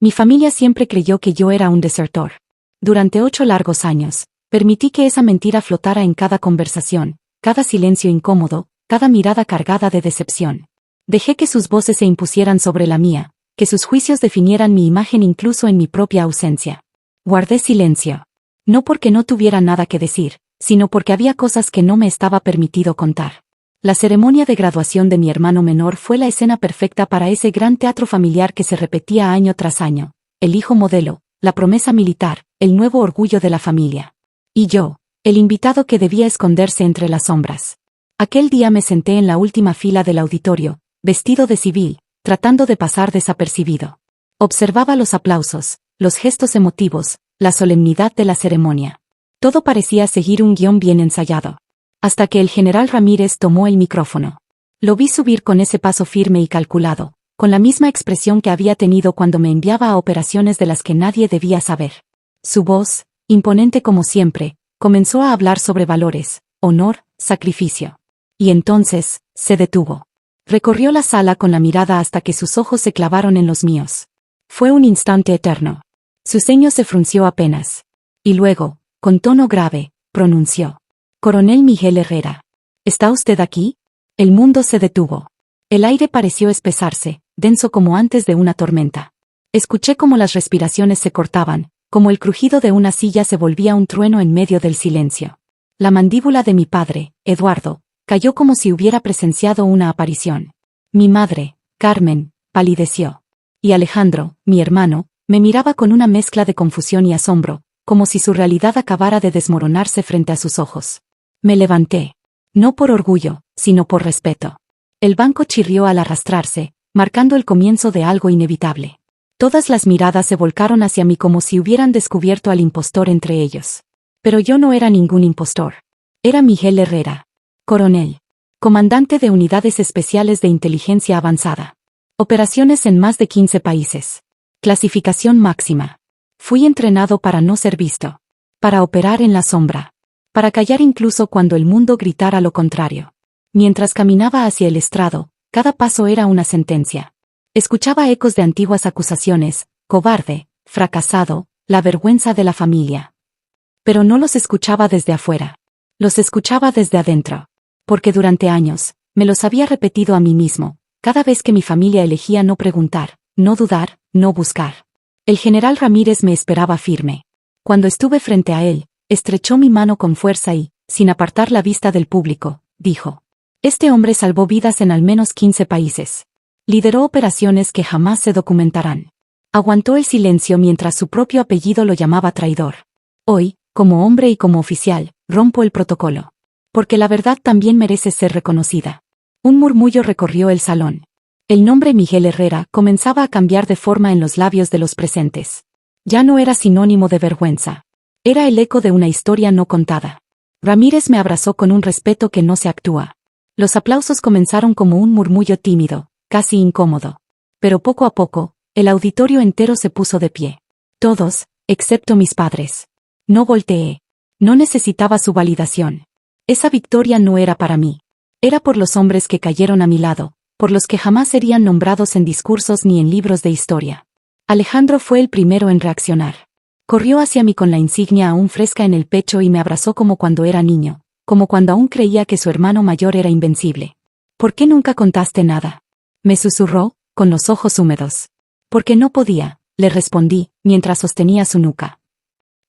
Mi familia siempre creyó que yo era un desertor. Durante 8 largos años, permití que esa mentira flotara en cada conversación, cada silencio incómodo, cada mirada cargada de decepción. Dejé que sus voces se impusieran sobre la mía, que sus juicios definieran mi imagen incluso en mi propia ausencia. Guardé silencio. No porque no tuviera nada que decir, sino porque había cosas que no me estaba permitido contar. La ceremonia de graduación de mi hermano menor fue la escena perfecta para ese gran teatro familiar que se repetía año tras año. El hijo modelo, la promesa militar, el nuevo orgullo de la familia. Y yo, el invitado que debía esconderse entre las sombras. Aquel día me senté en la última fila del auditorio, vestido de civil, tratando de pasar desapercibido. Observaba los aplausos, los gestos emotivos, la solemnidad de la ceremonia. Todo parecía seguir un guión bien ensayado. Hasta que el general Ramírez tomó el micrófono. Lo vi subir con ese paso firme y calculado, con la misma expresión que había tenido cuando me enviaba a operaciones de las que nadie debía saber. Su voz, imponente como siempre, comenzó a hablar sobre valores, honor, sacrificio. Y entonces, se detuvo. Recorrió la sala con la mirada hasta que sus ojos se clavaron en los míos. Fue un instante eterno. Su ceño se frunció apenas. Y luego, con tono grave, pronunció: «Coronel Miguel Herrera. ¿Está usted aquí?». El mundo se detuvo. El aire pareció espesarse, denso como antes de una tormenta. Escuché cómo las respiraciones se cortaban, como el crujido de una silla se volvía un trueno en medio del silencio. La mandíbula de mi padre, Eduardo, cayó como si hubiera presenciado una aparición. Mi madre, Carmen, palideció. Y Alejandro, mi hermano, me miraba con una mezcla de confusión y asombro, como si su realidad acabara de desmoronarse frente a sus ojos. Me levanté. No por orgullo, sino por respeto. El banco chirrió al arrastrarse, marcando el comienzo de algo inevitable. Todas las miradas se volcaron hacia mí como si hubieran descubierto al impostor entre ellos. Pero yo no era ningún impostor. Era Miguel Herrera. Coronel. Comandante de Unidades Especiales de Inteligencia Avanzada. Operaciones en más de 15 países. Clasificación máxima. Fui entrenado para no ser visto. Para operar en la sombra. Para callar incluso cuando el mundo gritara lo contrario. Mientras caminaba hacia el estrado, cada paso era una sentencia. Escuchaba ecos de antiguas acusaciones: cobarde, fracasado, la vergüenza de la familia. Pero no los escuchaba desde afuera. Los escuchaba desde adentro. Porque durante años, me los había repetido a mí mismo, cada vez que mi familia elegía no preguntar, no dudar, no buscar. El general Ramírez me esperaba firme. Cuando estuve frente a él, estrechó mi mano con fuerza y, sin apartar la vista del público, dijo: «Este hombre salvó vidas en al menos 15 países. Lideró operaciones que jamás se documentarán». Aguantó el silencio mientras su propio apellido lo llamaba traidor. Hoy, como hombre y como oficial, rompo el protocolo. Porque la verdad también merece ser reconocida. Un murmullo recorrió el salón. El nombre Miguel Herrera comenzaba a cambiar de forma en los labios de los presentes. Ya no era sinónimo de vergüenza. Era el eco de una historia no contada. Ramírez me abrazó con un respeto que no se actúa. Los aplausos comenzaron como un murmullo tímido, casi incómodo. Pero poco a poco, el auditorio entero se puso de pie. Todos, excepto mis padres. No volteé. No necesitaba su validación. Esa victoria no era para mí. Era por los hombres que cayeron a mi lado, por los que jamás serían nombrados en discursos ni en libros de historia. Alejandro fue el primero en reaccionar. Corrió hacia mí con la insignia aún fresca en el pecho y me abrazó como cuando era niño, como cuando aún creía que su hermano mayor era invencible. «¿Por qué nunca contaste nada?», me susurró, con los ojos húmedos. «Porque no podía», le respondí, mientras sostenía su nuca.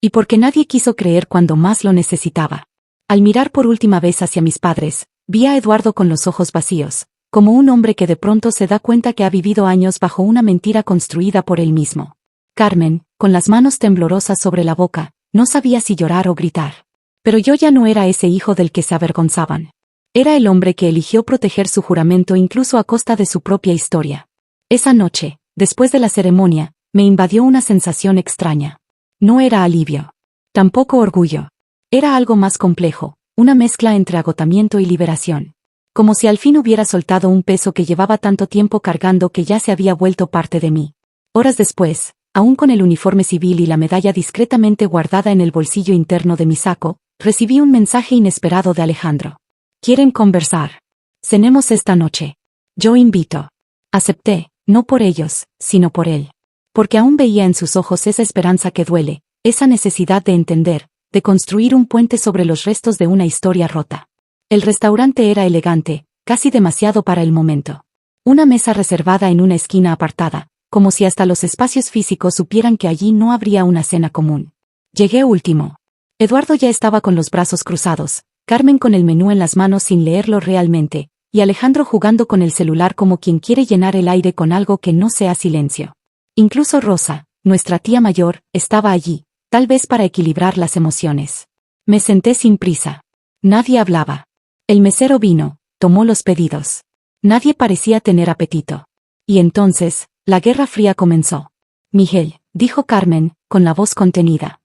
«Y porque nadie quiso creer cuando más lo necesitaba». Al mirar por última vez hacia mis padres, vi a Eduardo con los ojos vacíos, como un hombre que de pronto se da cuenta que ha vivido años bajo una mentira construida por él mismo. Carmen, con las manos temblorosas sobre la boca, no sabía si llorar o gritar. Pero yo ya no era ese hijo del que se avergonzaban. Era el hombre que eligió proteger su juramento incluso a costa de su propia historia. Esa noche, después de la ceremonia, me invadió una sensación extraña. No era alivio. Tampoco orgullo. Era algo más complejo, una mezcla entre agotamiento y liberación. Como si al fin hubiera soltado un peso que llevaba tanto tiempo cargando que ya se había vuelto parte de mí. Horas después, aún con el uniforme civil y la medalla discretamente guardada en el bolsillo interno de mi saco, recibí un mensaje inesperado de Alejandro. «¿Quieren conversar? Cenemos esta noche». Yo invito. Acepté, no por ellos, sino por él. porque aún veía en sus ojos esa esperanza que duele, esa necesidad de entender, de construir un puente sobre los restos de una historia rota. El restaurante era elegante, casi demasiado para el momento. Una mesa reservada en una esquina apartada, como si hasta los espacios físicos supieran que allí no habría una cena común. Llegué último. Eduardo ya estaba con los brazos cruzados, Carmen con el menú en las manos sin leerlo realmente, y Alejandro jugando con el celular como quien quiere llenar el aire con algo que no sea silencio. Incluso Rosa, nuestra tía mayor, estaba allí, tal vez para equilibrar las emociones. Me senté sin prisa. Nadie hablaba. El mesero vino, tomó los pedidos. Nadie parecía tener apetito. Y entonces, la guerra fría comenzó. Miguel, dijo Carmen, con la voz contenida.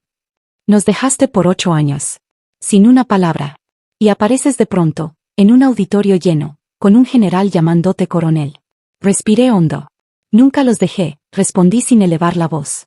Nos dejaste por 8 años. Sin una palabra. Y apareces de pronto, en un auditorio lleno, con un general llamándote coronel. Respiré hondo. Nunca los dejé, respondí sin elevar la voz.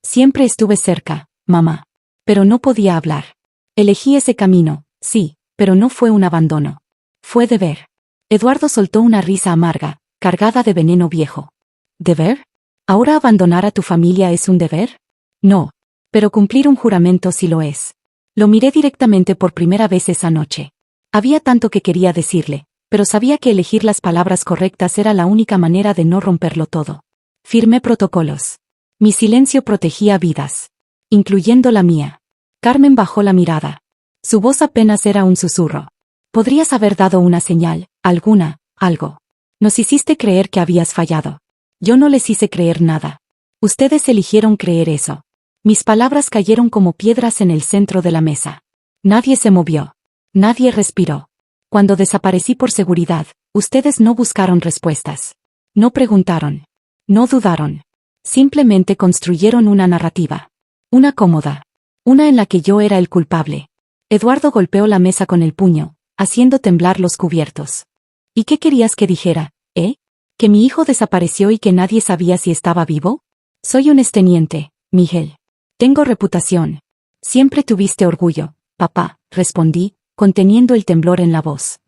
Siempre estuve cerca, mamá. Pero no podía hablar. Elegí ese camino, sí, pero no fue un abandono. Fue deber. Eduardo soltó una risa amarga, cargada de veneno viejo. ¿Deber? ¿Ahora abandonar a tu familia es un deber? No. Pero cumplir un juramento sí lo es. Lo miré directamente por primera vez esa noche. Había tanto que quería decirle, pero sabía que elegir las palabras correctas era la única manera de no romperlo todo. Firmé protocolos. Mi silencio protegía vidas. Incluyendo la mía. Carmen bajó la mirada. Su voz apenas era un susurro. Podrías haber dado una señal, alguna, algo. Nos hiciste creer que habías fallado. Yo no les hice creer nada. Ustedes eligieron creer eso. Mis palabras cayeron como piedras en el centro de la mesa. Nadie se movió. Nadie respiró. Cuando desaparecí por seguridad, ustedes no buscaron respuestas. No preguntaron. No dudaron. Simplemente construyeron una narrativa. Una cómoda. Una en la que yo era el culpable. Eduardo golpeó la mesa con el puño, haciendo temblar los cubiertos. ¿Y qué querías que dijera, eh? ¿Que mi hijo desapareció y que nadie sabía si estaba vivo? Soy un exteniente, Miguel. Tengo reputación. Siempre tuviste orgullo, papá, respondí, conteniendo el temblor en la voz.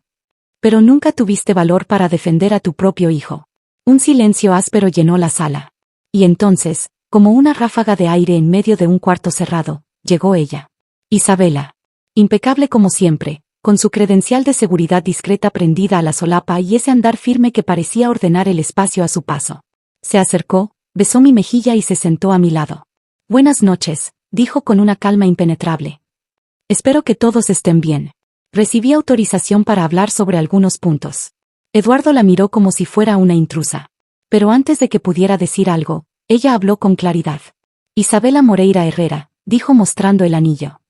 Pero nunca tuviste valor para defender a tu propio hijo. Un silencio áspero llenó la sala. Y entonces, como una ráfaga de aire en medio de un cuarto cerrado, llegó ella. Isabela. Impecable como siempre, con su credencial de seguridad discreta prendida a la solapa y ese andar firme que parecía ordenar el espacio a su paso. Se acercó, besó mi mejilla y se sentó a mi lado. Buenas noches, dijo con una calma impenetrable. Espero que todos estén bien. Recibí autorización para hablar sobre algunos puntos. Eduardo la miró como si fuera una intrusa. Pero antes de que pudiera decir algo, ella habló con claridad. Isabela Moreira Herrera, dijo mostrando el anillo.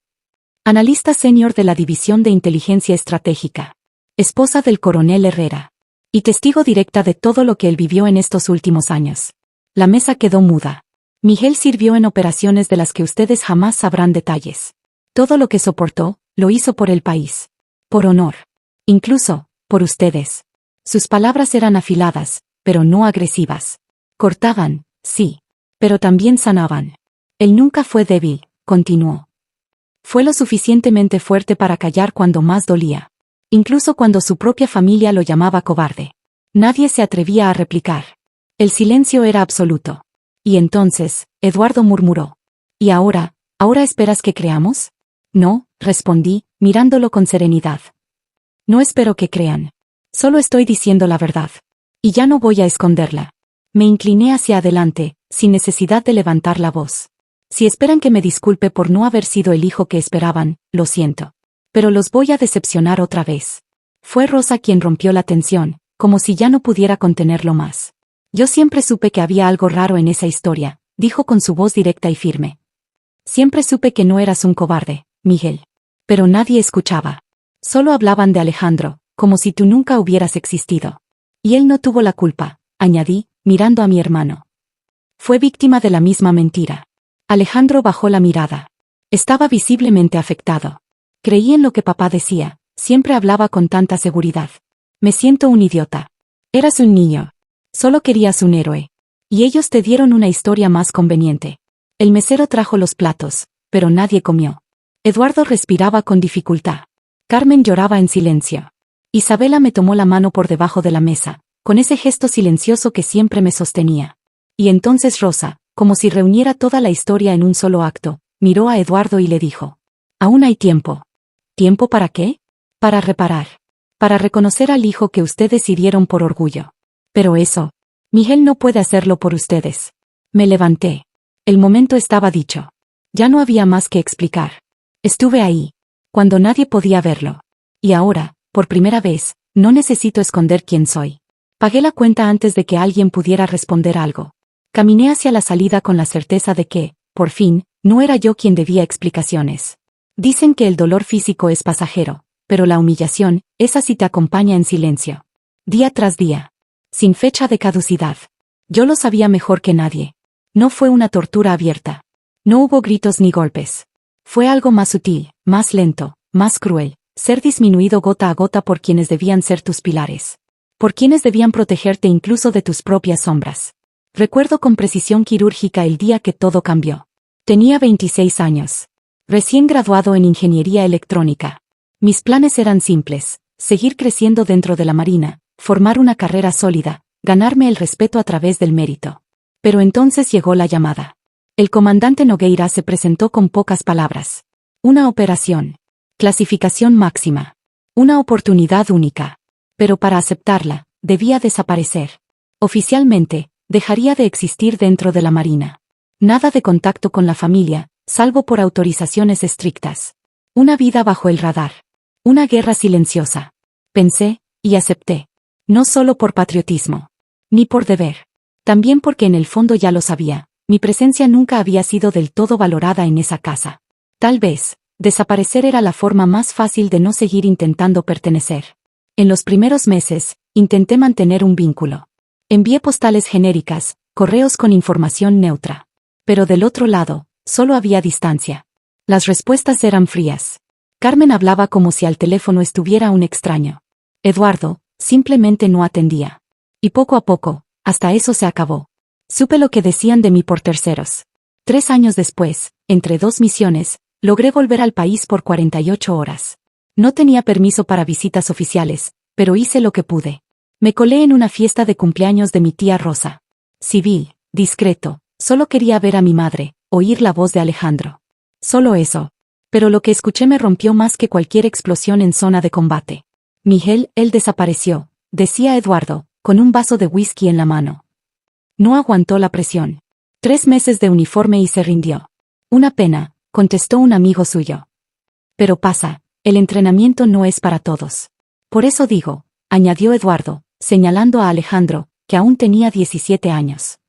Analista senior de la División de Inteligencia Estratégica. Esposa del coronel Herrera. Y testigo directa de todo lo que él vivió en estos últimos años. La mesa quedó muda. Miguel sirvió en operaciones de las que ustedes jamás sabrán detalles. Todo lo que soportó, lo hizo por el país. Por honor. Incluso, por ustedes. Sus palabras eran afiladas, pero no agresivas. Cortaban, sí. Pero también sanaban. Él nunca fue débil, continuó. Fue lo suficientemente fuerte para callar cuando más dolía. Incluso cuando su propia familia lo llamaba cobarde. Nadie se atrevía a replicar. El silencio era absoluto. Y entonces, Eduardo murmuró. ¿Y ahora esperas que creamos? No, respondí, mirándolo con serenidad. No espero que crean. Solo estoy diciendo la verdad. Y ya no voy a esconderla. Me incliné hacia adelante, sin necesidad de levantar la voz. Si esperan que me disculpe por no haber sido el hijo que esperaban, lo siento. Pero los voy a decepcionar otra vez. Fue Rosa quien rompió la tensión, como si ya no pudiera contenerlo más. Yo siempre supe que había algo raro en esa historia, dijo con su voz directa y firme. Siempre supe que no eras un cobarde, Miguel. Pero nadie escuchaba. Solo hablaban de Alejandro, como si tú nunca hubieras existido. Y él no tuvo la culpa, añadí, mirando a mi hermano. Fue víctima de la misma mentira. Alejandro bajó la mirada. Estaba visiblemente afectado. Creí en lo que papá decía, siempre hablaba con tanta seguridad. Me siento un idiota. Eras un niño. Solo querías un héroe. Y ellos te dieron una historia más conveniente. El mesero trajo los platos, pero nadie comió. Eduardo respiraba con dificultad. Carmen lloraba en silencio. Isabela me tomó la mano por debajo de la mesa, con ese gesto silencioso que siempre me sostenía. Y entonces Rosa, como si reuniera toda la historia en un solo acto, miró a Eduardo y le dijo: «Aún hay tiempo». ¿Tiempo para qué? Para reparar. Para reconocer al hijo que ustedes hirieron por orgullo. Pero eso, Miguel no puede hacerlo por ustedes. Me levanté. El momento estaba dicho. Ya no había más que explicar. Estuve ahí, cuando nadie podía verlo. Y ahora, por primera vez, no necesito esconder quién soy. Pagué la cuenta antes de que alguien pudiera responder algo. Caminé hacia la salida con la certeza de que, por fin, no era yo quien debía explicaciones. Dicen que el dolor físico es pasajero, pero la humillación, esa sí te acompaña en silencio. Día tras día. Sin fecha de caducidad. Yo lo sabía mejor que nadie. No fue una tortura abierta. No hubo gritos ni golpes. Fue algo más sutil, más lento, más cruel, ser disminuido gota a gota por quienes debían ser tus pilares. Por quienes debían protegerte incluso de tus propias sombras. Recuerdo con precisión quirúrgica el día que todo cambió. Tenía 26 años. Recién graduado en ingeniería electrónica. Mis planes eran simples: seguir creciendo dentro de la Marina, formar una carrera sólida, ganarme el respeto a través del mérito. Pero entonces llegó la llamada. El comandante Nogueira se presentó con pocas palabras. Una operación. Clasificación máxima. Una oportunidad única. Pero para aceptarla, debía desaparecer. Oficialmente, dejaría de existir dentro de la Marina. Nada de contacto con la familia, salvo por autorizaciones estrictas. Una vida bajo el radar. Una guerra silenciosa. Pensé, y acepté. No solo por patriotismo. Ni por deber. También porque en el fondo ya lo sabía. Mi presencia nunca había sido del todo valorada en esa casa. Tal vez, desaparecer era la forma más fácil de no seguir intentando pertenecer. En los primeros meses, intenté mantener un vínculo. Envié postales genéricas, correos con información neutra. Pero del otro lado, solo había distancia. Las respuestas eran frías. Carmen hablaba como si al teléfono estuviera un extraño. Eduardo, simplemente no atendía. Y poco a poco, hasta eso se acabó. Supe lo que decían de mí por terceros. 3 años después, entre 2 misiones, logré volver al país por 48 horas. No tenía permiso para visitas oficiales, pero hice lo que pude. Me colé en una fiesta de cumpleaños de mi tía Rosa. Civil, discreto, solo quería ver a mi madre, oír la voz de Alejandro. Solo eso. Pero lo que escuché me rompió más que cualquier explosión en zona de combate. Miguel, él desapareció, decía Eduardo, con un vaso de whisky en la mano. No aguantó la presión. 3 meses de uniforme y se rindió. Una pena, contestó un amigo suyo. Pero pasa, el entrenamiento no es para todos. Por eso digo, añadió Eduardo, señalando a Alejandro, que aún tenía 17 años.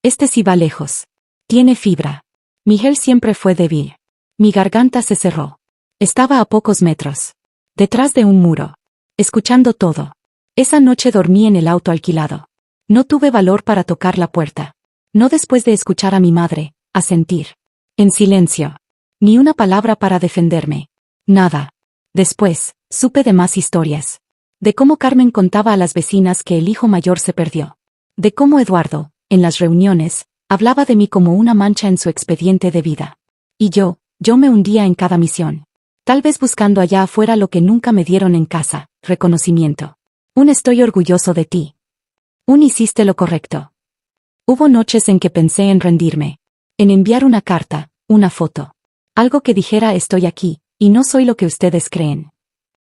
Este sí va lejos. Tiene fibra. Miguel siempre fue débil. Mi garganta se cerró. Estaba a pocos metros. Detrás de un muro. Escuchando todo. Esa noche dormí en el auto alquilado. No tuve valor para tocar la puerta. No después de escuchar a mi madre, a sentir. En silencio. Ni una palabra para defenderme. Nada. Después, supe de más historias. De cómo Carmen contaba a las vecinas que el hijo mayor se perdió. De cómo Eduardo, en las reuniones, hablaba de mí como una mancha en su expediente de vida. Y yo me hundía en cada misión. Tal vez buscando allá afuera lo que nunca me dieron en casa, reconocimiento. Un estoy orgulloso de ti. Un hiciste lo correcto. Hubo noches en que pensé en rendirme. En enviar una carta, una foto. Algo que dijera estoy aquí, y no soy lo que ustedes creen.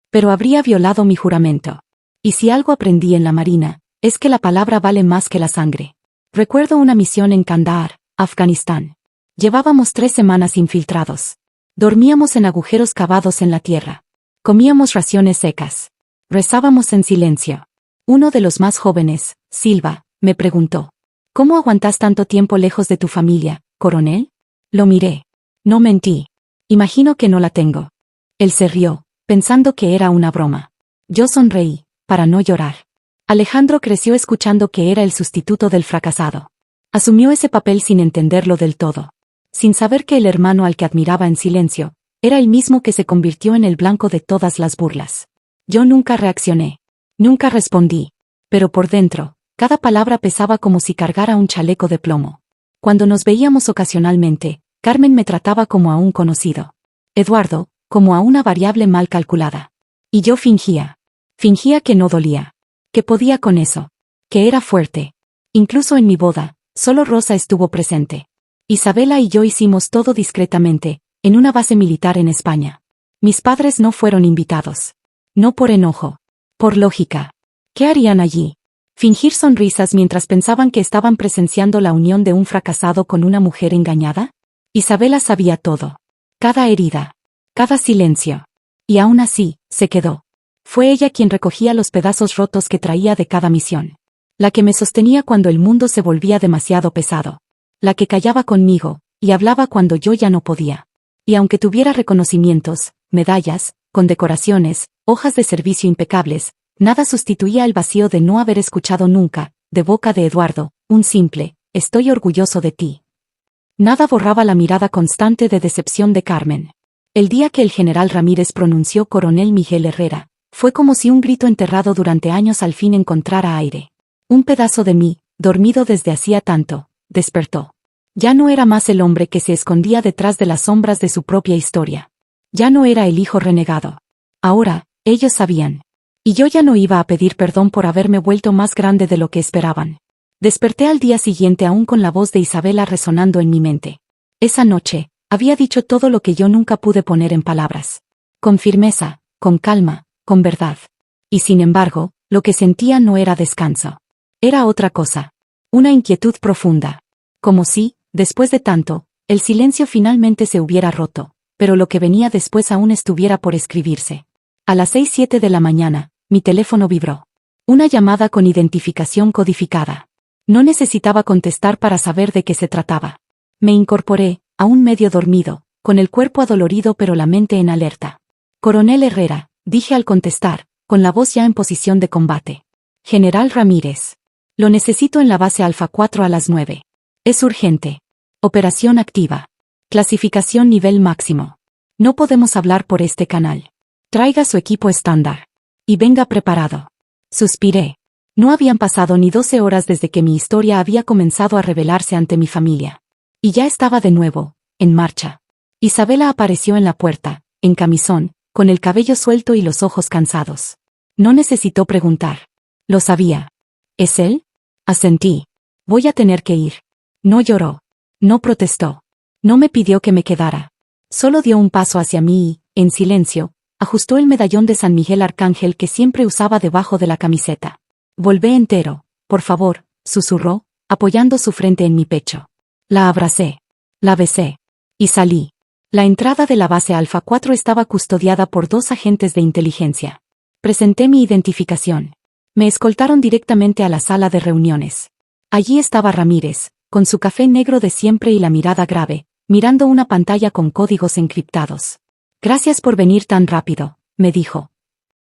Pero habría violado mi juramento. Y si algo aprendí en la Marina, es que la palabra vale más que la sangre. Recuerdo una misión en Kandahar, Afganistán. Llevábamos 3 semanas infiltrados. Dormíamos en agujeros cavados en la tierra. Comíamos raciones secas. Rezábamos en silencio. Uno de los más jóvenes, Silva, me preguntó: ¿cómo aguantas tanto tiempo lejos de tu familia, coronel? Lo miré. No mentí. Imagino que no la tengo. Él se rió, pensando que era una broma. Yo sonreí, para no llorar. Alejandro creció escuchando que era el sustituto del fracasado. Asumió ese papel sin entenderlo del todo. Sin saber que el hermano al que admiraba en silencio, era el mismo que se convirtió en el blanco de todas las burlas. Yo nunca reaccioné. Nunca respondí. Pero por dentro, cada palabra pesaba como si cargara un chaleco de plomo. Cuando nos veíamos ocasionalmente, Carmen me trataba como a un conocido. Eduardo, como a una variable mal calculada. Y yo fingía. Fingía que no dolía. Que podía con eso. Que era fuerte. Incluso en mi boda, Solo Rosa estuvo presente. Isabela y yo hicimos todo discretamente, en una base militar en España. Mis padres no fueron invitados. No por enojo. Por lógica. ¿Qué harían allí? ¿Fingir sonrisas mientras pensaban que estaban presenciando la unión de un fracasado con una mujer engañada? Isabela sabía todo. Cada herida. Cada silencio. Y aún así, se quedó. Fue ella quien recogía los pedazos rotos que traía de cada misión. La que me sostenía cuando el mundo se volvía demasiado pesado. La que callaba conmigo, y hablaba cuando yo ya no podía. Y aunque tuviera reconocimientos, medallas, condecoraciones, hojas de servicio impecables, nada sustituía el vacío de no haber escuchado nunca, de boca de Eduardo, un simple, estoy orgulloso de ti. Nada borraba la mirada constante de decepción de Carmen. El día que el general Ramírez pronunció Coronel Miguel Herrera, fue como si un grito enterrado durante años al fin encontrara aire. Un pedazo de mí, dormido desde hacía tanto, despertó. Ya no era más el hombre que se escondía detrás de las sombras de su propia historia. Ya no era el hijo renegado. Ahora, ellos sabían. Y yo ya no iba a pedir perdón por haberme vuelto más grande de lo que esperaban. Desperté al día siguiente aún con la voz de Isabela resonando en mi mente. Esa noche, había dicho todo lo que yo nunca pude poner en palabras. Con firmeza, con calma, con verdad. Y sin embargo, lo que sentía no era descanso. Era otra cosa. Una inquietud profunda. Como si, después de tanto, el silencio finalmente se hubiera roto, pero lo que venía después aún estuviera por escribirse. A las 6:07 de la mañana, mi teléfono vibró. Una llamada con identificación codificada. No necesitaba contestar para saber de qué se trataba. Me incorporé, aún medio dormido, con el cuerpo adolorido pero la mente en alerta. Coronel Herrera, dije al contestar, con la voz ya en posición de combate. General Ramírez. Lo necesito en la base Alfa 4 a las 9. Es urgente. Operación activa. Clasificación nivel máximo. No podemos hablar por este canal. Traiga su equipo estándar. Y venga preparado. Suspiré. No habían pasado ni 12 horas desde que mi historia había comenzado a revelarse ante mi familia. Y ya estaba de nuevo, en marcha. Isabela apareció en la puerta, en camisón, con el cabello suelto y los ojos cansados. No necesitó preguntar. Lo sabía. ¿Es él? Asentí. Voy a tener que ir. No lloró. No protestó. No me pidió que me quedara. Solo dio un paso hacia mí y, en silencio, ajustó el medallón de San Miguel Arcángel que siempre usaba debajo de la camiseta. Volvé entero, por favor, susurró, apoyando su frente en mi pecho. La abracé. La besé. Y salí. La entrada de la base Alfa 4 estaba custodiada por 2 agentes de inteligencia. Presenté mi identificación. Me escoltaron directamente a la sala de reuniones. Allí estaba Ramírez, con su café negro de siempre y la mirada grave, mirando una pantalla con códigos encriptados. Gracias por venir tan rápido, me dijo.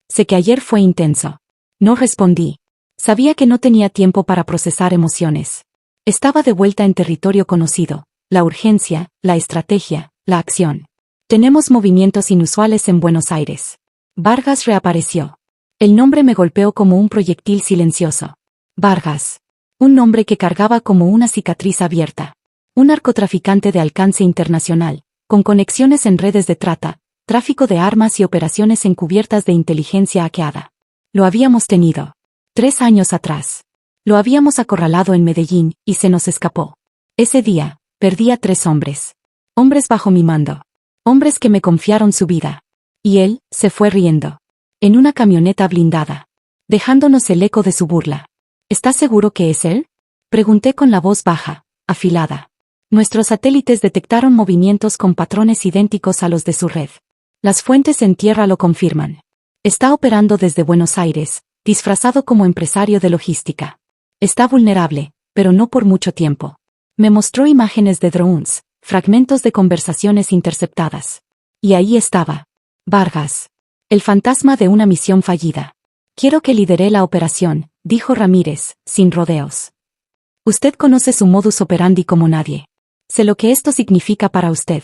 Sé que ayer fue intenso. No respondí. Sabía que no tenía tiempo para procesar emociones. Estaba de vuelta en territorio conocido, la urgencia, la estrategia, la acción. Tenemos movimientos inusuales en Buenos Aires. Vargas reapareció. El nombre me golpeó como un proyectil silencioso. Vargas. Un nombre que cargaba como una cicatriz abierta. Un narcotraficante de alcance internacional, con conexiones en redes de trata, tráfico de armas y operaciones encubiertas de inteligencia hackeada. Lo habíamos tenido. 3 años atrás. Lo habíamos acorralado en Medellín, y se nos escapó. Ese día, perdí a 3 hombres. Hombres bajo mi mando. Hombres que me confiaron su vida. Y él, se fue riendo. En una camioneta blindada. Dejándonos el eco de su burla. ¿Estás seguro que es él? Pregunté con la voz baja, afilada. Nuestros satélites detectaron movimientos con patrones idénticos a los de su red. Las fuentes en tierra lo confirman. Está operando desde Buenos Aires, disfrazado como empresario de logística. Está vulnerable, pero no por mucho tiempo. Me mostró imágenes de drones, fragmentos de conversaciones interceptadas. Y ahí estaba. Vargas. El fantasma de una misión fallida. Quiero que lidere la operación, dijo Ramírez, sin rodeos. Usted conoce su modus operandi como nadie. Sé lo que esto significa para usted.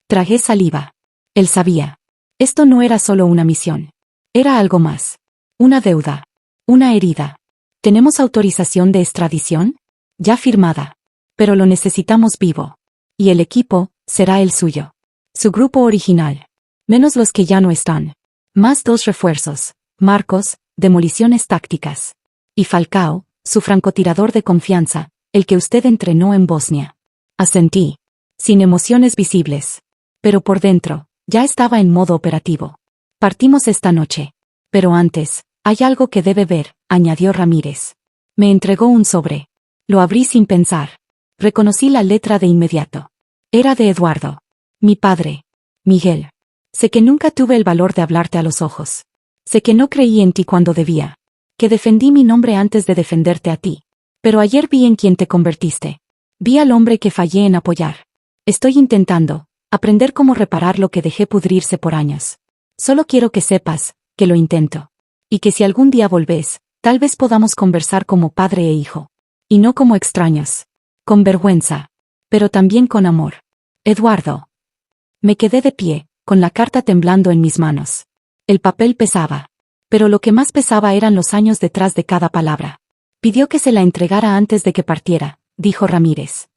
Tragué saliva. Él sabía. Esto no era solo una misión. Era algo más. Una deuda. Una herida. ¿Tenemos autorización de extradición? Ya firmada. Pero lo necesitamos vivo. Y el equipo, será el suyo. Su grupo original. Menos los que ya no están. Más 2 refuerzos. Marcos, demoliciones tácticas. Y Falcao, su francotirador de confianza, El que usted entrenó en Bosnia. Asentí. Sin emociones visibles. Pero por dentro, ya estaba en modo operativo. Partimos esta noche. Pero antes, hay algo que debe ver, añadió Ramírez. Me entregó un sobre. Lo abrí sin pensar. Reconocí la letra de inmediato. Era de Eduardo. Mi padre. Miguel. Sé que nunca tuve el valor de hablarte a los ojos. Sé que no creí en ti cuando debía. Que defendí mi nombre antes de defenderte a ti. Pero ayer vi en quién te convertiste. Vi al hombre que fallé en apoyar. Estoy intentando aprender cómo reparar lo que dejé pudrirse por años. Solo quiero que sepas que lo intento. Y que si algún día volvés, tal vez podamos conversar como padre e hijo. Y no como extraños. Con vergüenza. Pero también con amor. Eduardo. Me quedé de pie, con la carta temblando en mis manos. El papel pesaba. Pero lo que más pesaba eran los años detrás de cada palabra. Pidió que se la entregara antes de que partiera, dijo Ramírez.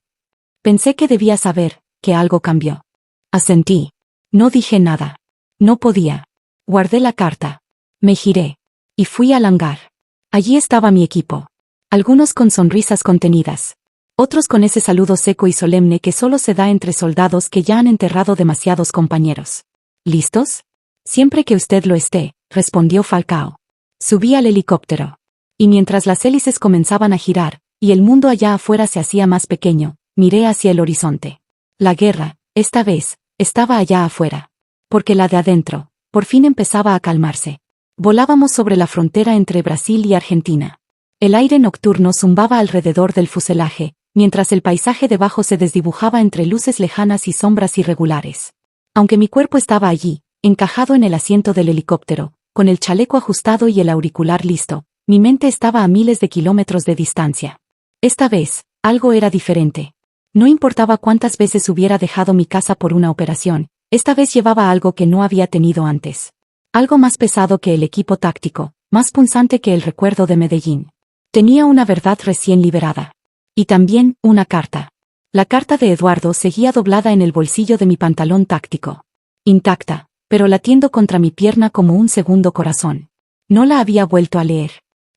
Pensé que debía saber que algo cambió. Asentí. No dije nada. No podía. Guardé la carta. Me giré. Y fui al hangar. Allí estaba mi equipo. Algunos con sonrisas contenidas. Otros con ese saludo seco y solemne que solo se da entre soldados que ya han enterrado demasiados compañeros. ¿Listos? Siempre que usted lo esté, respondió Falcao. Subí al helicóptero. Y mientras las hélices comenzaban a girar, y el mundo allá afuera se hacía más pequeño, miré hacia el horizonte. La guerra, esta vez, estaba allá afuera. Porque la de adentro, por fin empezaba a calmarse. Volábamos sobre la frontera entre Brasil y Argentina. El aire nocturno zumbaba alrededor del fuselaje, mientras el paisaje debajo se desdibujaba entre luces lejanas y sombras irregulares. Aunque mi cuerpo estaba allí, encajado en el asiento del helicóptero, con el chaleco ajustado y el auricular listo, mi mente estaba a miles de kilómetros de distancia. Esta vez, algo era diferente. No importaba cuántas veces hubiera dejado mi casa por una operación, esta vez llevaba algo que no había tenido antes. Algo más pesado que el equipo táctico, más punzante que el recuerdo de Medellín. Tenía una verdad recién liberada. Y también, una carta. La carta de Eduardo seguía doblada en el bolsillo de mi pantalón táctico. Intacta, pero latiendo contra mi pierna como un segundo corazón. No la había vuelto a leer.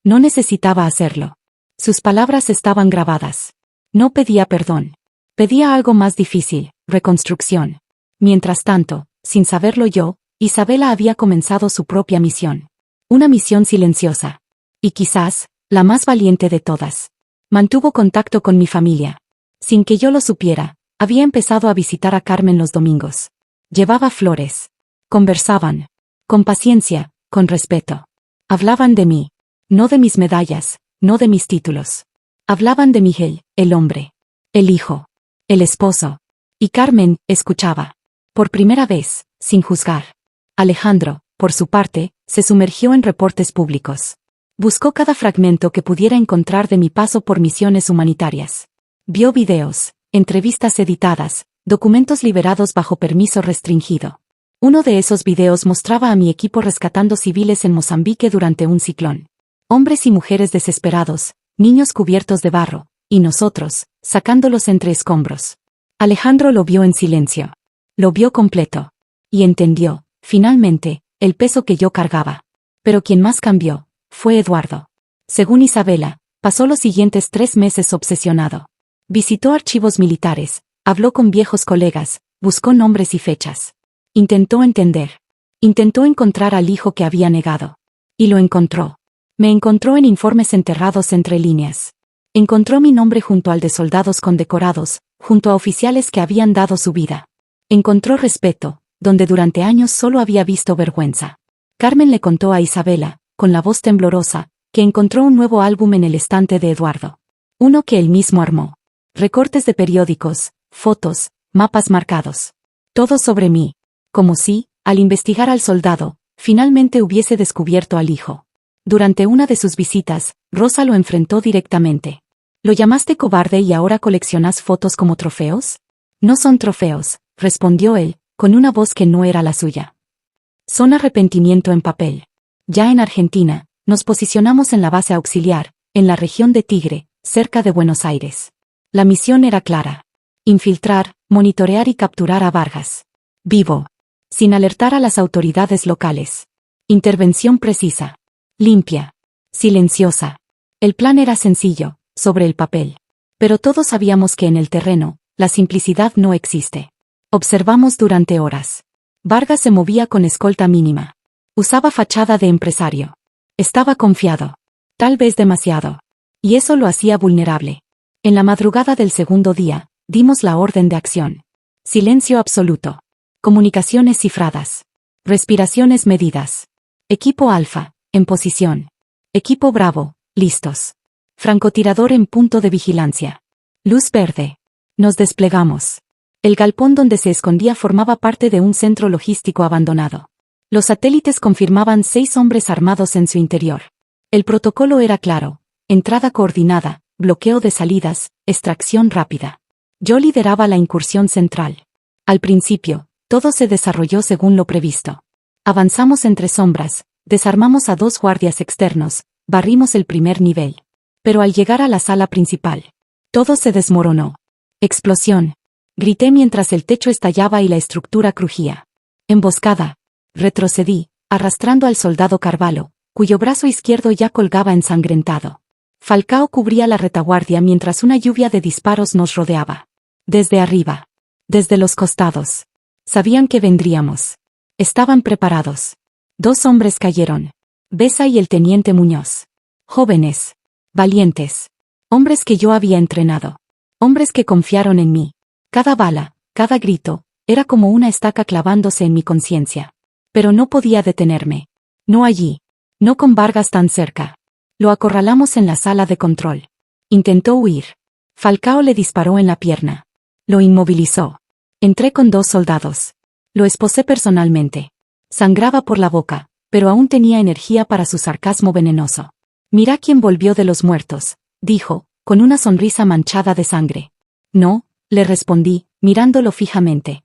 No necesitaba hacerlo. Sus palabras estaban grabadas. No pedía perdón. Pedía algo más difícil, reconstrucción. Mientras tanto, sin saberlo yo, Isabela había comenzado su propia misión. Una misión silenciosa. Y quizás, la más valiente de todas. Mantuvo contacto con mi familia. Sin que yo lo supiera, había empezado a visitar a Carmen los domingos. Llevaba flores. Conversaban. Con paciencia, con respeto. Hablaban de mí. No de mis medallas, no de mis títulos. Hablaban de Miguel, el hombre. El hijo. El esposo. Y Carmen, escuchaba. Por primera vez, sin juzgar. Alejandro, por su parte, se sumergió en reportes públicos. Buscó cada fragmento que pudiera encontrar de mi paso por misiones humanitarias. Vio videos, entrevistas editadas, documentos liberados bajo permiso restringido. Uno de esos videos mostraba a mi equipo rescatando civiles en Mozambique durante un ciclón. Hombres y mujeres desesperados, niños cubiertos de barro, y nosotros, sacándolos entre escombros. Alejandro lo vio en silencio. Lo vio completo. Y entendió, finalmente, el peso que yo cargaba. Pero quien más cambió, fue Eduardo. Según Isabela, pasó los siguientes 3 meses obsesionado. Visitó archivos militares, habló con viejos colegas, buscó nombres y fechas. Intentó entender. Intentó encontrar al hijo que había negado. Y lo encontró. Me encontró en informes enterrados entre líneas. Encontró mi nombre junto al de soldados condecorados, junto a oficiales que habían dado su vida. Encontró respeto, donde durante años solo había visto vergüenza. Carmen le contó a Isabela, con la voz temblorosa, que encontró un nuevo álbum en el estante de Eduardo. Uno que él mismo armó. Recortes de periódicos, fotos, mapas marcados. Todo sobre mí. Como si, al investigar al soldado, finalmente hubiese descubierto al hijo. Durante una de sus visitas, Rosa lo enfrentó directamente. ¿Lo llamaste cobarde y ahora coleccionas fotos como trofeos? No son trofeos, respondió él, con una voz que no era la suya. Son arrepentimiento en papel. Ya en Argentina, nos posicionamos en la base auxiliar, en la región de Tigre, cerca de Buenos Aires. La misión era clara. Infiltrar, monitorear y capturar a Vargas. Vivo. Sin alertar a las autoridades locales. Intervención precisa. Limpia. Silenciosa. El plan era sencillo, sobre el papel. Pero todos sabíamos que en el terreno, la simplicidad no existe. Observamos durante horas. Vargas se movía con escolta mínima. Usaba fachada de empresario. Estaba confiado. Tal vez demasiado. Y eso lo hacía vulnerable. En la madrugada del segundo día, dimos la orden de acción. Silencio absoluto. Comunicaciones cifradas. Respiraciones medidas. Equipo Alfa, en posición. Equipo Bravo, listos. Francotirador en punto de vigilancia. Luz verde. Nos desplegamos. El galpón donde se escondía formaba parte de un centro logístico abandonado. Los satélites confirmaban 6 hombres armados en su interior. El protocolo era claro: entrada coordinada, bloqueo de salidas, extracción rápida. Yo lideraba la incursión central. Al principio, todo se desarrolló según lo previsto. Avanzamos entre sombras, desarmamos a 2 guardias externos, barrimos el primer nivel. Pero al llegar a la sala principal, todo se desmoronó. Explosión. Grité mientras el techo estallaba y la estructura crujía. Emboscada. Retrocedí, arrastrando al soldado Carvalho, cuyo brazo izquierdo ya colgaba ensangrentado. Falcao cubría la retaguardia mientras una lluvia de disparos nos rodeaba. Desde arriba. Desde los costados. Sabían que vendríamos. Estaban preparados. 2 hombres cayeron. Besa y el teniente Muñoz. Jóvenes. Valientes. Hombres que yo había entrenado. Hombres que confiaron en mí. Cada bala, cada grito, era como una estaca clavándose en mi conciencia. Pero no podía detenerme. No allí. No con Vargas tan cerca. Lo acorralamos en la sala de control. Intentó huir. Falcao le disparó en la pierna. Lo inmovilizó. Entré con 2 soldados. Lo esposé personalmente. Sangraba por la boca, pero aún tenía energía para su sarcasmo venenoso. Mira quién volvió de los muertos, dijo, con una sonrisa manchada de sangre. No, le respondí, mirándolo fijamente.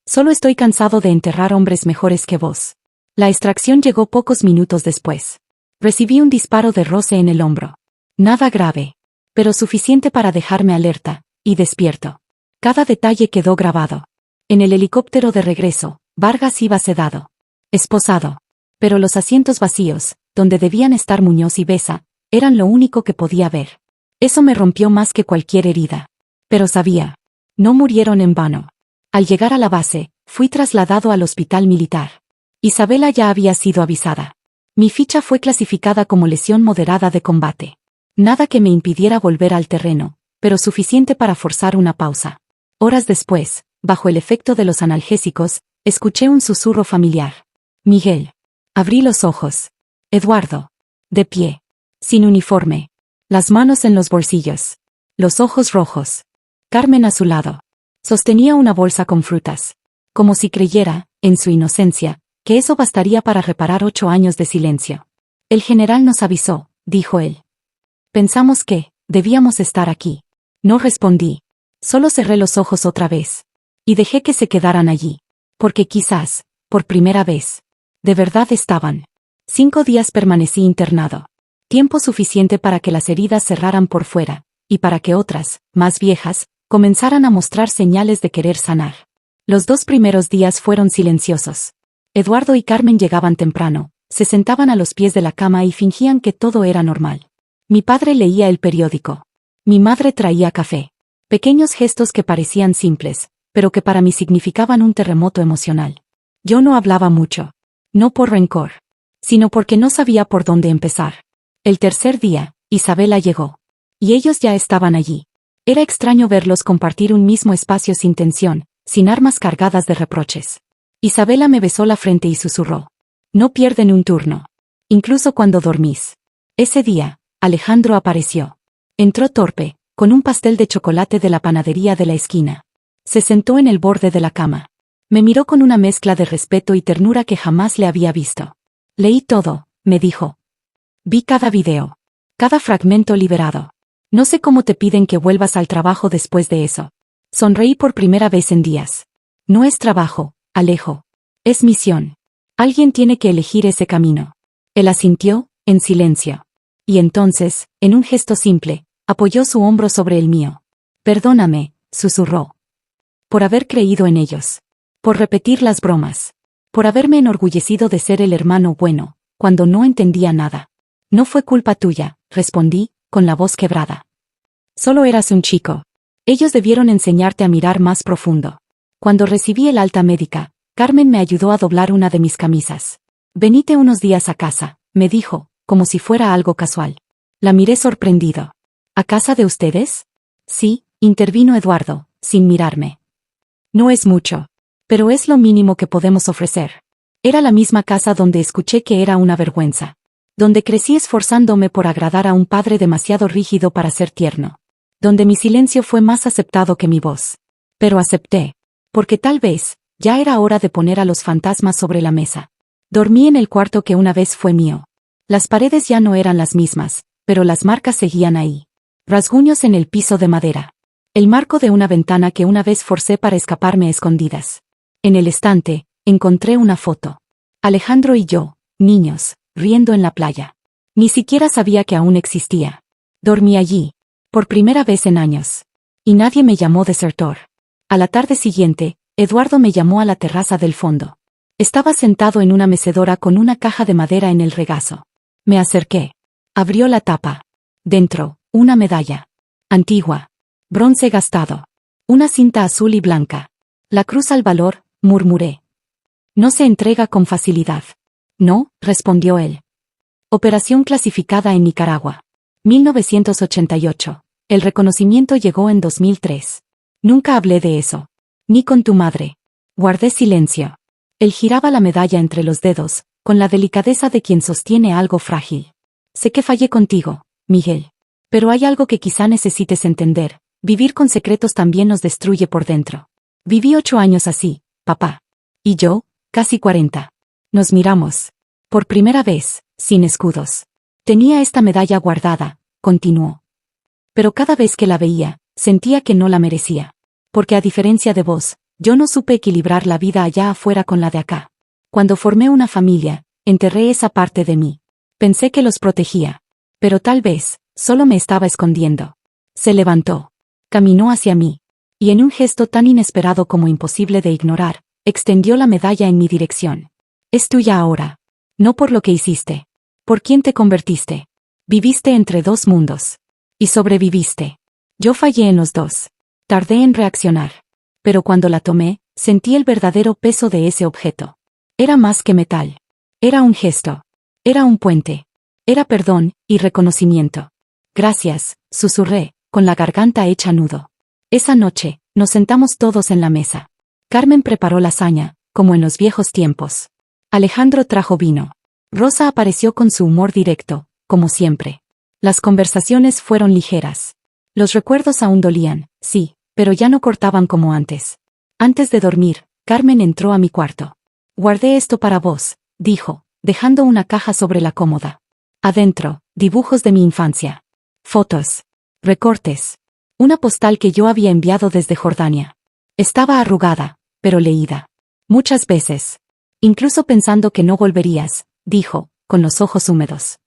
Solo estoy cansado de enterrar hombres mejores que vos. La extracción llegó pocos minutos después. Recibí un disparo de roce en el hombro. Nada grave, pero suficiente para dejarme alerta y despierto. Cada detalle quedó grabado. En el helicóptero de regreso, Vargas iba sedado. Esposado. Pero los asientos vacíos, donde debían estar Muñoz y Besa, eran lo único que podía ver. Eso me rompió más que cualquier herida. Pero sabía. No murieron en vano. Al llegar a la base, fui trasladado al hospital militar. Isabela ya había sido avisada. Mi ficha fue clasificada como lesión moderada de combate. Nada que me impidiera volver al terreno, pero suficiente para forzar una pausa. Horas después, bajo el efecto de los analgésicos, escuché un susurro familiar. Miguel. Abrí los ojos. Eduardo. De pie. Sin uniforme. Las manos en los bolsillos. Los ojos rojos. Carmen a su lado. Sostenía una bolsa con frutas. Como si creyera, en su inocencia, que eso bastaría para reparar 8 años de silencio. El general nos avisó, dijo él. Pensamos que debíamos estar aquí. No respondí. Solo cerré los ojos otra vez. Y dejé que se quedaran allí. Porque quizás, por primera vez, de verdad estaban. 5 días permanecí internado. Tiempo suficiente para que las heridas cerraran por fuera, y para que otras, más viejas, comenzaran a mostrar señales de querer sanar. Los 2 primeros días fueron silenciosos. Eduardo y Carmen llegaban temprano, se sentaban a los pies de la cama y fingían que todo era normal. Mi padre leía el periódico. Mi madre traía café. Pequeños gestos que parecían simples, pero que para mí significaban un terremoto emocional. Yo no hablaba mucho. No por rencor, sino porque no sabía por dónde empezar. El tercer día, Isabela llegó. Y ellos ya estaban allí. Era extraño verlos compartir un mismo espacio sin tensión, sin armas cargadas de reproches. Isabela me besó la frente y susurró. No pierden un turno. Incluso cuando dormís. Ese día, Alejandro apareció. Entró torpe, con un pastel de chocolate de la panadería de la esquina. Se sentó en el borde de la cama. Me miró con una mezcla de respeto y ternura que jamás le había visto. Leí todo, me dijo. Vi cada video. Cada fragmento liberado. No sé cómo te piden que vuelvas al trabajo después de eso. Sonreí por primera vez en días. No es trabajo, Alejo. Es misión. Alguien tiene que elegir ese camino. Él asintió, en silencio. Y entonces, en un gesto simple, apoyó su hombro sobre el mío. Perdóname, susurró. Por haber creído en ellos. Por repetir las bromas. Por haberme enorgullecido de ser el hermano bueno, cuando no entendía nada. No fue culpa tuya, respondí, con la voz quebrada. Solo eras un chico. Ellos debieron enseñarte a mirar más profundo. Cuando recibí el alta médica, Carmen me ayudó a doblar una de mis camisas. Venite unos días a casa, me dijo, como si fuera algo casual. La miré sorprendido. ¿A casa de ustedes? Sí, intervino Eduardo, sin mirarme. No es mucho. Pero es lo mínimo que podemos ofrecer. Era la misma casa donde escuché que era una vergüenza. Donde crecí esforzándome por agradar a un padre demasiado rígido para ser tierno. Donde mi silencio fue más aceptado que mi voz. Pero acepté. Porque tal vez, ya era hora de poner a los fantasmas sobre la mesa. Dormí en el cuarto que una vez fue mío. Las paredes ya no eran las mismas, pero las marcas seguían ahí. Rasguños en el piso de madera. El marco de una ventana que una vez forcé para escaparme a escondidas. En el estante, encontré una foto. Alejandro y yo, niños, riendo en la playa. Ni siquiera sabía que aún existía. Dormí allí, por primera vez en años. Y nadie me llamó desertor. A la tarde siguiente, Eduardo me llamó a la terraza del fondo. Estaba sentado en una mecedora con una caja de madera en el regazo. Me acerqué. Abrió la tapa. Dentro, una medalla. Antigua. Bronce gastado. Una cinta azul y blanca. La cruz al valor, murmuré. No se entrega con facilidad. No, respondió él. Operación clasificada en Nicaragua. 1988. El reconocimiento llegó en 2003. Nunca hablé de eso. Ni con tu madre. Guardé silencio. Él giraba la medalla entre los dedos, con la delicadeza de quien sostiene algo frágil. Sé que fallé contigo, Miguel. Pero hay algo que quizá necesites entender. Vivir con secretos también nos destruye por dentro. Viví 8 años así, papá. Y yo, casi 40. Nos miramos. Por primera vez, sin escudos. Tenía esta medalla guardada, continuó. Pero cada vez que la veía, sentía que no la merecía. Porque a diferencia de vos, yo no supe equilibrar la vida allá afuera con la de acá. Cuando formé una familia, enterré esa parte de mí. Pensé que los protegía. Pero tal vez, solo me estaba escondiendo. Se levantó. Caminó hacia mí. Y en un gesto tan inesperado como imposible de ignorar, extendió la medalla en mi dirección. Es tuya ahora. No por lo que hiciste. Por quién te convertiste. Viviste entre dos mundos. Y sobreviviste. Yo fallé en los dos. Tardé en reaccionar. Pero cuando la tomé, sentí el verdadero peso de ese objeto. Era más que metal. Era un gesto. Era un puente. Era perdón y reconocimiento. Gracias, susurré, con la garganta hecha nudo. Esa noche, nos sentamos todos en la mesa. Carmen preparó lasaña, como en los viejos tiempos. Alejandro trajo vino. Rosa apareció con su humor directo, como siempre. Las conversaciones fueron ligeras. Los recuerdos aún dolían, sí, pero ya no cortaban como antes. Antes de dormir, Carmen entró a mi cuarto. Guardé esto para vos, dijo, dejando una caja sobre la cómoda. Adentro, dibujos de mi infancia. Fotos. Recortes. Una postal que yo había enviado desde Jordania. Estaba arrugada, pero leída. Muchas veces. Incluso pensando que no volverías, dijo, con los ojos húmedos.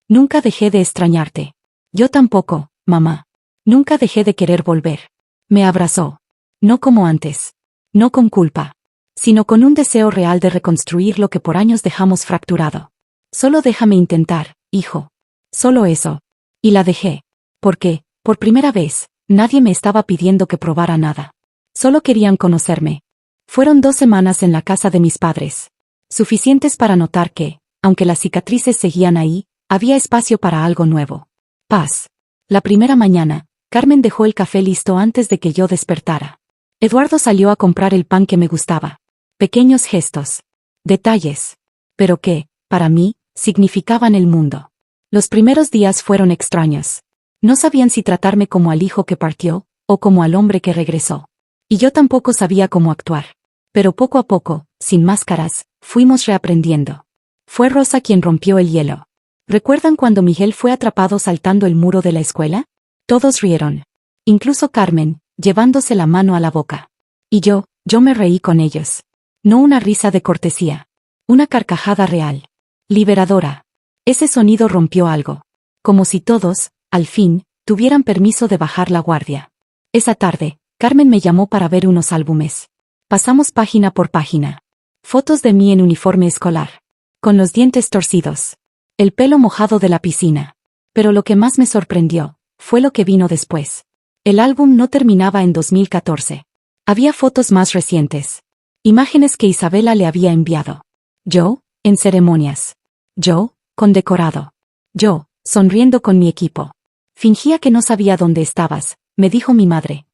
Nunca dejé de extrañarte. Yo tampoco, mamá. Nunca dejé de querer volver. Me abrazó. No como antes. No con culpa. Sino con un deseo real de reconstruir lo que por años dejamos fracturado. Solo déjame intentar, hijo. Solo eso. Y la dejé. Porque, por primera vez, nadie me estaba pidiendo que probara nada. Solo querían conocerme. Fueron 2 semanas en la casa de mis padres. Suficientes para notar que, aunque las cicatrices seguían ahí, había espacio para algo nuevo. Paz. La primera mañana, Carmen dejó el café listo antes de que yo despertara. Eduardo salió a comprar el pan que me gustaba. Pequeños gestos. Detalles. Pero que, para mí, significaban el mundo. Los primeros días fueron extraños. No sabían si tratarme como al hijo que partió, o como al hombre que regresó. Y yo tampoco sabía cómo actuar. Pero poco a poco, sin máscaras, fuimos reaprendiendo. Fue Rosa quien rompió el hielo. ¿Recuerdan cuando Miguel fue atrapado saltando el muro de la escuela? Todos rieron. Incluso Carmen, llevándose la mano a la boca. Y yo me reí con ellos. No una risa de cortesía. Una carcajada real. Liberadora. Ese sonido rompió algo. Como si todos, al fin, tuvieran permiso de bajar la guardia. Esa tarde, Carmen me llamó para ver unos álbumes. Pasamos página por página. Fotos de mí en uniforme escolar. Con los dientes torcidos. El pelo mojado de la piscina. Pero lo que más me sorprendió fue lo que vino después. El álbum no terminaba en 2014. Había fotos más recientes. Imágenes que Isabela le había enviado. Yo, en ceremonias. Yo, condecorado. Yo, sonriendo con mi equipo. Fingía que no sabía dónde estabas, me dijo mi madre.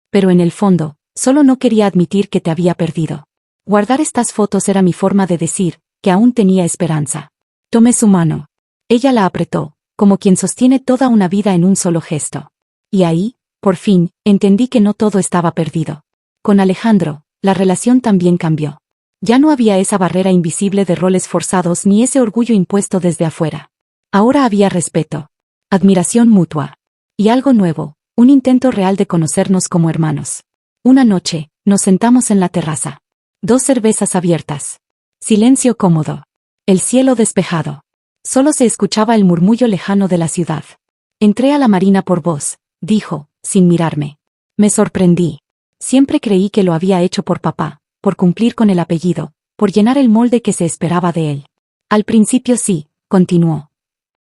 Pero en el fondo, solo no quería admitir que te había perdido. Guardar estas fotos era mi forma de decir que aún tenía esperanza. Tomé su mano. Ella la apretó, como quien sostiene toda una vida en un solo gesto. Y ahí, por fin, entendí que no todo estaba perdido. Con Alejandro, la relación también cambió. Ya no había esa barrera invisible de roles forzados ni ese orgullo impuesto desde afuera. Ahora había respeto, admiración mutua. Y algo nuevo, un intento real de conocernos como hermanos. Una noche, nos sentamos en la terraza. 2 cervezas abiertas. Silencio cómodo. El cielo despejado. Solo se escuchaba el murmullo lejano de la ciudad. Entré a la marina por vos, dijo, sin mirarme. Me sorprendí. Siempre creí que lo había hecho por papá, por cumplir con el apellido, por llenar el molde que se esperaba de él. Al principio sí, continuó.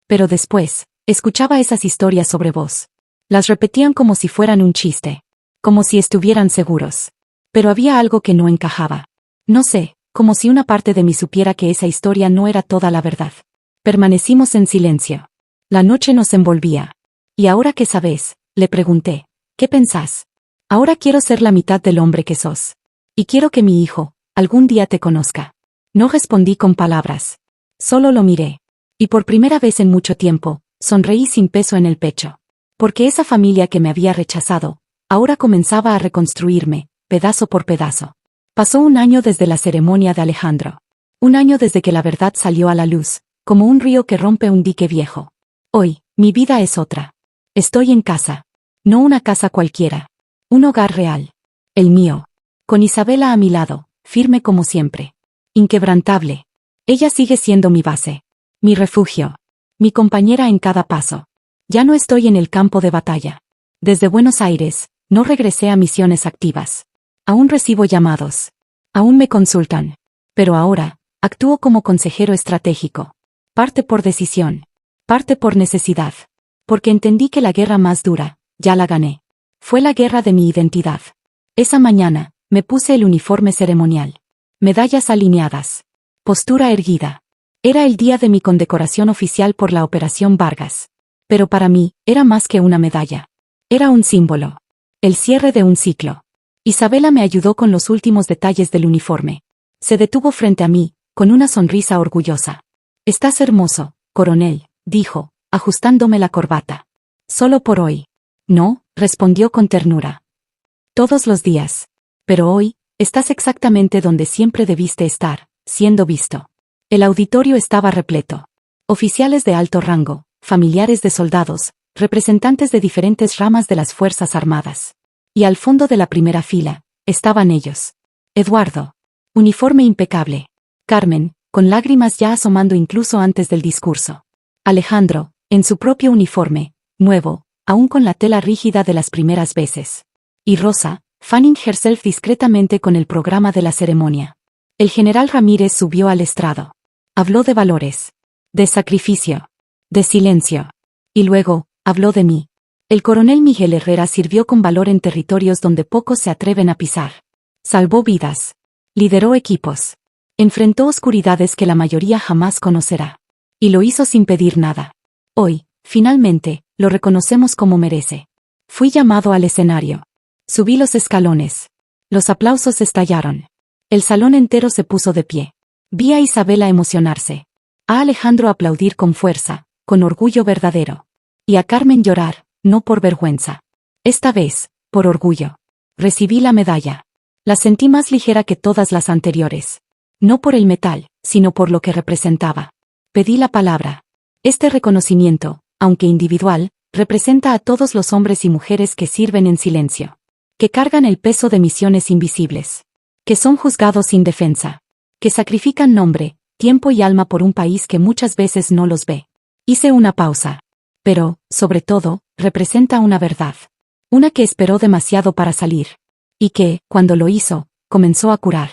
Pero después, escuchaba esas historias sobre vos. Las repetían como si fueran un chiste. Como si estuvieran seguros. Pero había algo que no encajaba. No sé, como si una parte de mí supiera que esa historia no era toda la verdad. Permanecimos en silencio. La noche nos envolvía. ¿Y ahora qué sabes?, le pregunté. ¿Qué pensás? Ahora quiero ser la mitad del hombre que sos. Y quiero que mi hijo, algún día te conozca. No respondí con palabras. Solo lo miré. Y por primera vez en mucho tiempo, sonreí sin peso en el pecho. Porque esa familia que me había rechazado, ahora comenzaba a reconstruirme, pedazo por pedazo. Pasó un año desde la ceremonia de Alejandro. Un año desde que la verdad salió a la luz, como un río que rompe un dique viejo. Hoy, mi vida es otra. Estoy en casa. No una casa cualquiera. Un hogar real. El mío. Con Isabela a mi lado, firme como siempre. Inquebrantable. Ella sigue siendo mi base. Mi refugio. Mi compañera en cada paso. Ya no estoy en el campo de batalla. Desde Buenos Aires, no regresé a misiones activas. Aún recibo llamados. Aún me consultan. Pero ahora, actúo como consejero estratégico. Parte por decisión. Parte por necesidad. Porque entendí que la guerra más dura, ya la gané. Fue la guerra de mi identidad. Esa mañana, me puse el uniforme ceremonial. Medallas alineadas. Postura erguida. Era el día de mi condecoración oficial por la Operación Vargas. Pero para mí, era más que una medalla. Era un símbolo. El cierre de un ciclo. Isabela me ayudó con los últimos detalles del uniforme. Se detuvo frente a mí, con una sonrisa orgullosa. Estás hermoso, coronel, dijo, ajustándome la corbata. Solo por hoy. No, respondió con ternura. Todos los días. Pero hoy, estás exactamente donde siempre debiste estar, siendo visto. El auditorio estaba repleto. Oficiales de alto rango, familiares de soldados, representantes de diferentes ramas de las Fuerzas Armadas. Y al fondo de la primera fila, estaban ellos. Eduardo. Uniforme impecable. Carmen, con lágrimas ya asomando incluso antes del discurso. Alejandro, en su propio uniforme, nuevo, aún con la tela rígida de las primeras veces. Y Rosa, fanning herself discretamente con el programa de la ceremonia. El general Ramírez subió al estrado. Habló de valores. De sacrificio. De silencio. Y luego, habló de mí. El coronel Miguel Herrera sirvió con valor en territorios donde pocos se atreven a pisar. Salvó vidas. Lideró equipos. Enfrentó oscuridades que la mayoría jamás conocerá. Y lo hizo sin pedir nada. Hoy, finalmente, lo reconocemos como merece. Fui llamado al escenario. Subí los escalones. Los aplausos estallaron. El salón entero se puso de pie. Vi a Isabela emocionarse. A Alejandro aplaudir con fuerza, con orgullo verdadero. Y a Carmen llorar, no por vergüenza. Esta vez, por orgullo. Recibí la medalla. La sentí más ligera que todas las anteriores. No por el metal, sino por lo que representaba. Pedí la palabra. Este reconocimiento, aunque individual, representa a todos los hombres y mujeres que sirven en silencio. Que cargan el peso de misiones invisibles. Que son juzgados sin defensa. Que sacrifican nombre, tiempo y alma por un país que muchas veces no los ve. Hice una pausa. Pero, sobre todo, representa una verdad. Una que esperó demasiado para salir. Y que, cuando lo hizo, comenzó a curar.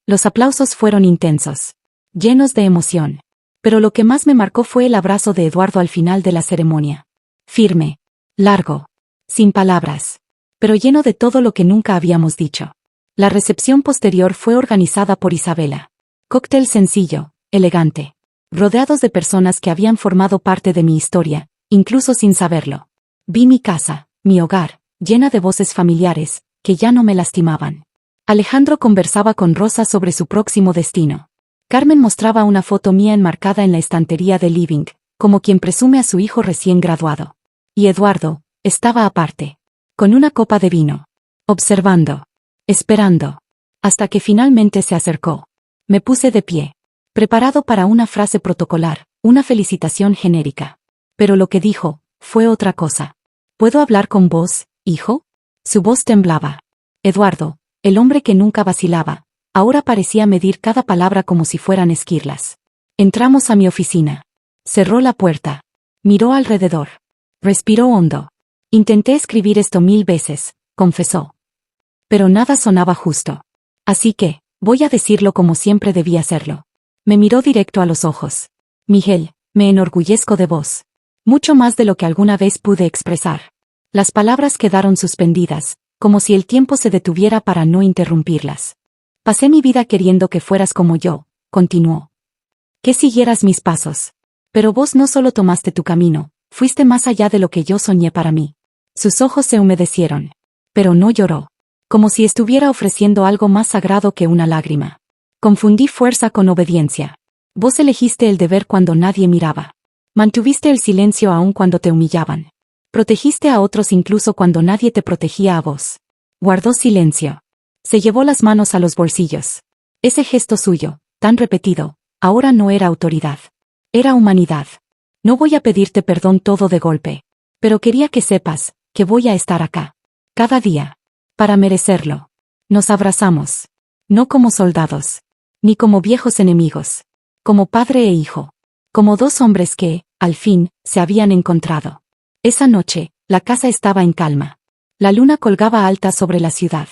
Los aplausos fueron intensos. Llenos de emoción. Pero lo que más me marcó fue el abrazo de Eduardo al final de la ceremonia. Firme. Largo. Sin palabras. Pero lleno de todo lo que nunca habíamos dicho. La recepción posterior fue organizada por Isabela. Cóctel sencillo, elegante. Rodeados de personas que habían formado parte de mi historia, incluso sin saberlo. Vi mi casa, mi hogar, llena de voces familiares, que ya no me lastimaban. Alejandro conversaba con Rosa sobre su próximo destino. Carmen mostraba una foto mía enmarcada en la estantería del living, como quien presume a su hijo recién graduado. Y Eduardo estaba aparte, con una copa de vino, observando, esperando, hasta que finalmente se acercó. Me puse de pie, preparado para una frase protocolar, una felicitación genérica. Pero lo que dijo fue otra cosa. ¿Puedo hablar con vos, hijo? Su voz temblaba. Eduardo, el hombre que nunca vacilaba, ahora parecía medir cada palabra como si fueran esquirlas. Entramos a mi oficina. Cerró la puerta. Miró alrededor. Respiró hondo. Intenté escribir esto 1000 veces, confesó. Pero nada sonaba justo. Así que, voy a decirlo como siempre debía hacerlo. Me miró directo a los ojos. Miguel, me enorgullezco de vos. Mucho más de lo que alguna vez pude expresar. Las palabras quedaron suspendidas, como si el tiempo se detuviera para no interrumpirlas. Pasé mi vida queriendo que fueras como yo, continuó. Que siguieras mis pasos. Pero vos no solo tomaste tu camino, fuiste más allá de lo que yo soñé para mí. Sus ojos se humedecieron. Pero no lloró. Como si estuviera ofreciendo algo más sagrado que una lágrima. Confundí fuerza con obediencia. Vos elegiste el deber cuando nadie miraba. Mantuviste el silencio aun cuando te humillaban. Protegiste a otros incluso cuando nadie te protegía a vos. Guardó silencio. Se llevó las manos a los bolsillos. Ese gesto suyo, tan repetido, ahora no era autoridad. Era humanidad. No voy a pedirte perdón todo de golpe. Pero quería que sepas que voy a estar acá. Cada día. Para merecerlo. Nos abrazamos. No como soldados. Ni como viejos enemigos. Como padre e hijo. Como dos hombres que, al fin, se habían encontrado. Esa noche, la casa estaba en calma. La luna colgaba alta sobre la ciudad.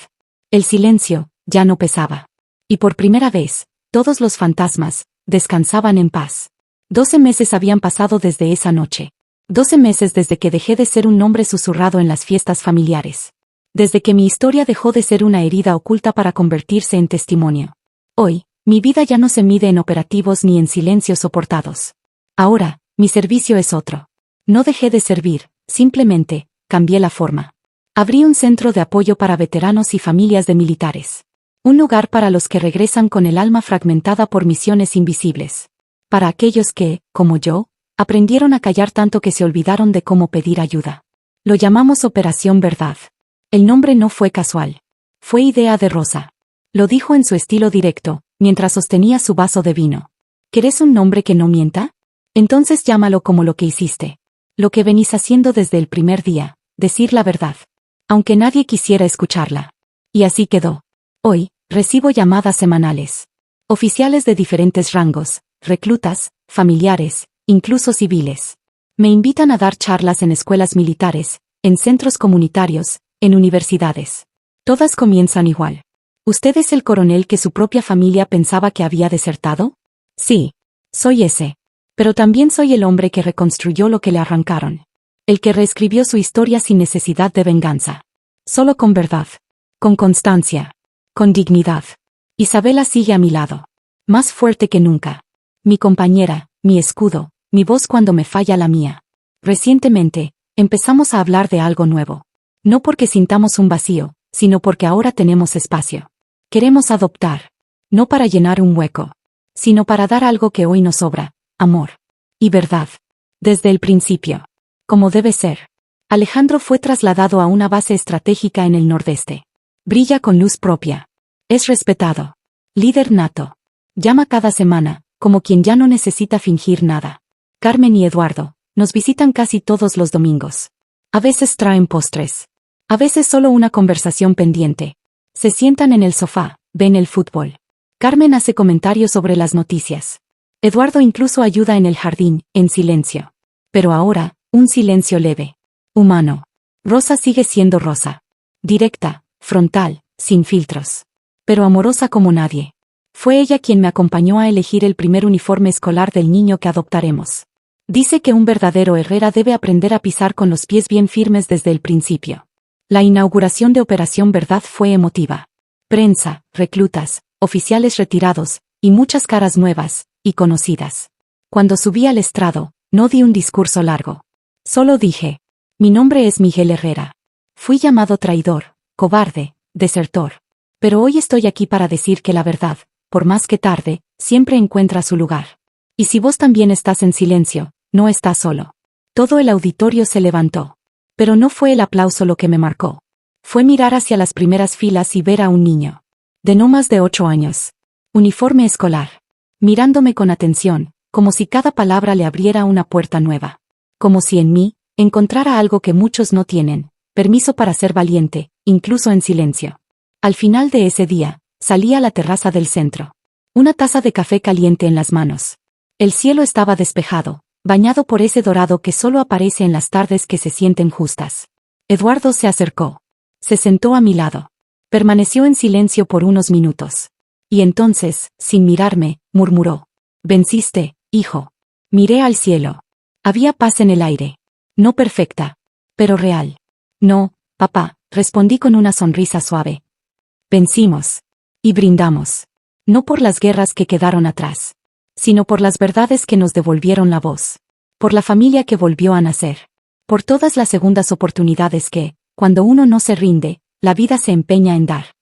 El silencio ya no pesaba. Y por primera vez, todos los fantasmas descansaban en paz. 12 meses habían pasado desde esa noche. 12 meses desde que dejé de ser un nombre susurrado en las fiestas familiares. Desde que mi historia dejó de ser una herida oculta para convertirse en testimonio. Hoy, mi vida ya no se mide en operativos ni en silencios soportados. Ahora, mi servicio es otro. No dejé de servir, simplemente, cambié la forma. Abrí un centro de apoyo para veteranos y familias de militares. Un lugar para los que regresan con el alma fragmentada por misiones invisibles. Para aquellos que, como yo, aprendieron a callar tanto que se olvidaron de cómo pedir ayuda. Lo llamamos Operación Verdad. El nombre no fue casual. Fue idea de Rosa. Lo dijo en su estilo directo, mientras sostenía su vaso de vino. ¿Querés un nombre que no mienta? Entonces llámalo como lo que hiciste. Lo que venís haciendo desde el primer día, decir la verdad. Aunque nadie quisiera escucharla. Y así quedó. Hoy, recibo llamadas semanales. Oficiales de diferentes rangos, reclutas, familiares, incluso civiles. Me invitan a dar charlas en escuelas militares, en centros comunitarios, en universidades. Todas comienzan igual. ¿Usted es el coronel que su propia familia pensaba que había desertado? Sí, soy ese. Pero también soy el hombre que reconstruyó lo que le arrancaron. El que reescribió su historia sin necesidad de venganza. Solo con verdad. Con constancia. Con dignidad. Isabela sigue a mi lado. Más fuerte que nunca. Mi compañera, mi escudo, mi voz cuando me falla la mía. Recientemente, empezamos a hablar de algo nuevo. No porque sintamos un vacío, sino porque ahora tenemos espacio. Queremos adoptar. No para llenar un hueco, sino para dar algo que hoy nos sobra, amor. Y verdad. Desde el principio. Como debe ser. Alejandro fue trasladado a una base estratégica en el nordeste. Brilla con luz propia. Es respetado. Líder nato. Llama cada semana, como quien ya no necesita fingir nada. Carmen y Eduardo nos visitan casi todos los domingos. A veces traen postres. A veces solo una conversación pendiente. Se sientan en el sofá, ven el fútbol. Carmen hace comentarios sobre las noticias. Eduardo incluso ayuda en el jardín, en silencio. Pero ahora, un silencio leve. Humano. Rosa sigue siendo Rosa. Directa, frontal, sin filtros. Pero amorosa como nadie. Fue ella quien me acompañó a elegir el primer uniforme escolar del niño que adoptaremos. Dice que un verdadero herrera debe aprender a pisar con los pies bien firmes desde el principio. La inauguración de Operación Verdad fue emotiva. Prensa, reclutas, oficiales retirados, y muchas caras nuevas y conocidas. Cuando subí al estrado, no di un discurso largo. Solo dije: mi nombre es Miguel Herrera. Fui llamado traidor, cobarde, desertor. Pero hoy estoy aquí para decir que la verdad, por más que tarde, siempre encuentra su lugar. Y si vos también estás en silencio, no estás solo. Todo el auditorio se levantó. Pero no fue el aplauso lo que me marcó. Fue mirar hacia las primeras filas y ver a un niño. De no más de 8 años. Uniforme escolar. Mirándome con atención, como si cada palabra le abriera una puerta nueva. Como si en mí, encontrara algo que muchos no tienen: permiso para ser valiente, incluso en silencio. Al final de ese día, salí a la terraza del centro. Una taza de café caliente en las manos. El cielo estaba despejado, bañado por ese dorado que solo aparece en las tardes que se sienten justas. Eduardo se acercó. Se sentó a mi lado. Permaneció en silencio por unos minutos. Y entonces, sin mirarme, murmuró: venciste, hijo. Miré al cielo. Había paz en el aire. No perfecta, pero real. No, papá, respondí con una sonrisa suave. Vencimos. Y brindamos. No por las guerras que quedaron atrás, sino por las verdades que nos devolvieron la voz. Por la familia que volvió a nacer. Por todas las segundas oportunidades que, cuando uno no se rinde, la vida se empeña en dar.